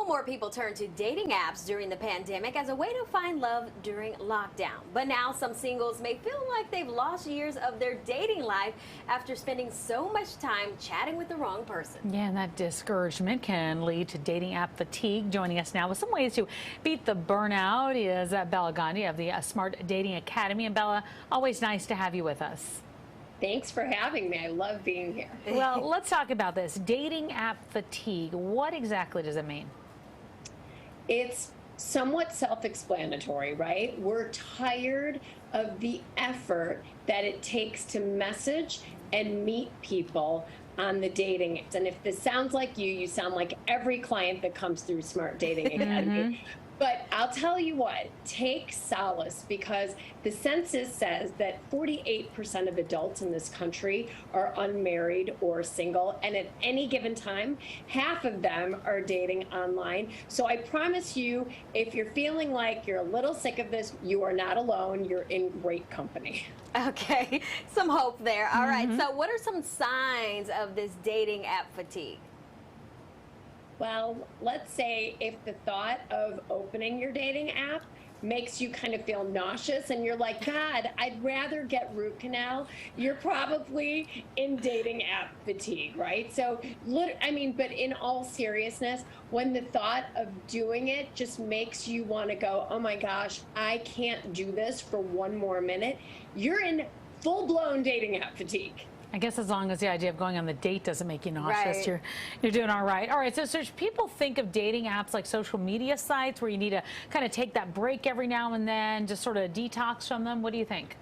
more people turned to dating apps during the pandemic as a way to find love during lockdown. But now some singles may feel like they've lost years of their dating life after spending so much time chatting with the wrong person. Yeah, and that discouragement can lead to dating app fatigue. Joining us now with some ways to beat the burnout is Bela Gandhi of the Smart Dating Academy. And Bela, always nice to have you with us. Thanks for having me. I love being here. Well, let's talk about this. Dating app fatigue. What exactly does it mean? It's somewhat self-explanatory, right? We're tired of the effort that it takes to message and meet people on the dating apps. And if this sounds like you sound like every client that comes through Smart Dating Academy. But I'll tell you what, take solace, because the census says that 48% of adults in this country are unmarried or single, and at any given time, half of them are dating online. So I promise you, if you're feeling like you're a little sick of this, you are not alone. You're in great company. Okay, some hope there. All right, so what are some signs of this dating app fatigue? Well, let's say if the thought of opening your dating app makes you kind of feel nauseous and you're like, God, I'd rather get root canal, you're probably in dating app fatigue, right? So, I mean, but in all seriousness, when the thought of doing it just makes you want to go, oh my gosh, I can't do this for one more minute, you're in full-blown dating app fatigue. I guess as long as the idea of going on the date doesn't make you nauseous, right, you're doing all right. All right, so people think of dating apps like social media sites where you need to kind of take that break every now and then, just sort of detox from them. What do you think?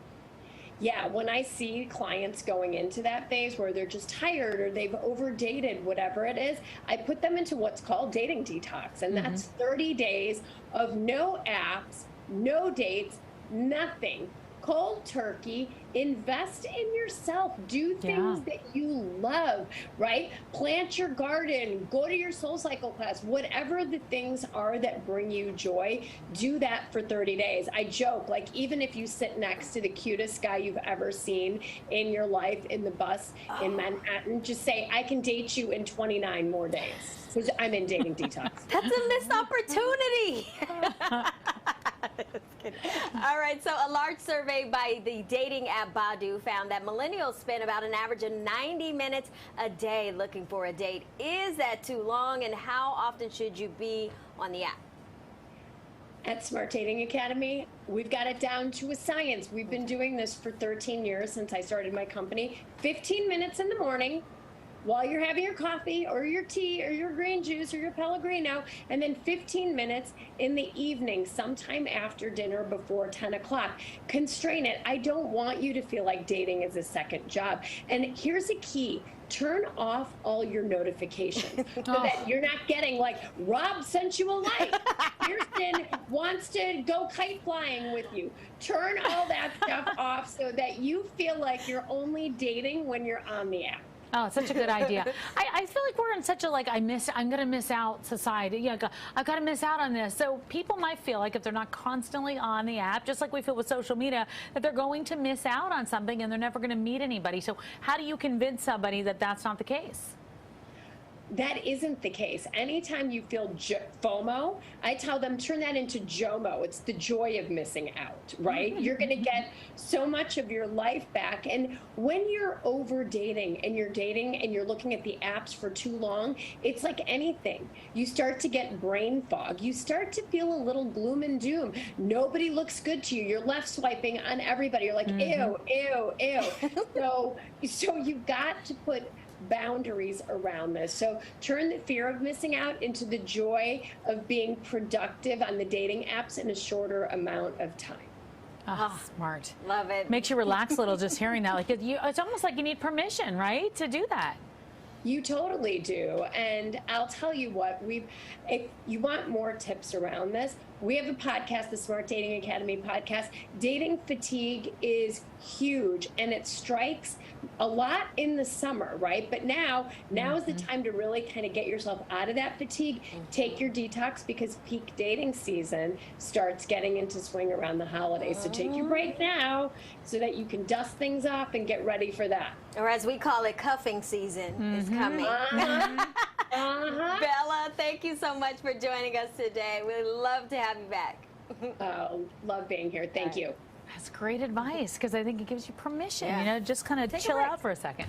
Yeah, when I see clients going into that phase where they're just tired or they've overdated, whatever it is, I put them into what's called dating detox. And that's 30 days of no apps, no dates, nothing. Cold turkey, invest in yourself, do things that you love, right? Plant your garden, go to your soul cycle class, whatever the things are that bring you joy, do that for 30 days. I joke, like even if you sit next to the cutest guy you've ever seen in your life in the bus in Manhattan, just say, I can date you in 29 more days, because I'm in dating detox. That's a missed opportunity. All right, so a large survey by the dating app Badu found that millennials spend about an average of 90 minutes a day looking for a date. Is that too long, and how often should you be on the app? At Smart Dating Academy, we've got it down to a science. We've been doing this for 13 years since I started my company. 15 minutes in the morning, while you're having your coffee or your tea or your green juice or your Pellegrino, and then 15 minutes in the evening, sometime after dinner before 10 o'clock. Constrain it. I don't want you to feel like dating is a second job. And here's a key. Turn off all your notifications so that you're not getting like, Rob sent you a like. Kirsten wants to go kite flying with you. Turn all that stuff off so that you feel like you're only dating when you're on the app. Oh, such a good idea. I feel like we're in such a I'm going to miss out society. Yeah, I've got to miss out on this. So people might feel like if they're not constantly on the app, just like we feel with social media, that they're going to miss out on something and they're never going to meet anybody. So how do you convince somebody that that's not the case? That isn't the case. Anytime you feel FOMO, I tell them turn that into JOMO. It's the joy of missing out, right? You're going to get so much of your life back. And when you're over dating and you're looking at the apps for too long, it's like anything. You start to get brain fog. You start to feel a little gloom and doom. Nobody looks good to you. You're left swiping on everybody. You're like, ew, ew, ew. So you've got to put boundaries around this. So turn the fear of missing out into the joy of being productive on the dating apps in a shorter amount of time. Oh, smart. Love it. Makes you relax a little just hearing that. Like it's almost like you need permission, right, to do that. You totally do. And I'll tell you what, if you want more tips around this, we have a podcast, the Smart Dating Academy podcast. Dating fatigue is huge, and it strikes a lot in the summer, right? But now is the time to really kind of get yourself out of that fatigue. Take your detox, because peak dating season starts getting into swing around the holidays. So take your break now so that you can dust things off and get ready for that. Or as we call it, cuffing season is coming. Bela, thank you so much for joining us today. We love to have you back. Love being here. Thank you. That's great advice because I think it gives you permission, Yeah. you know, just kind of Take a chill break. out for a second.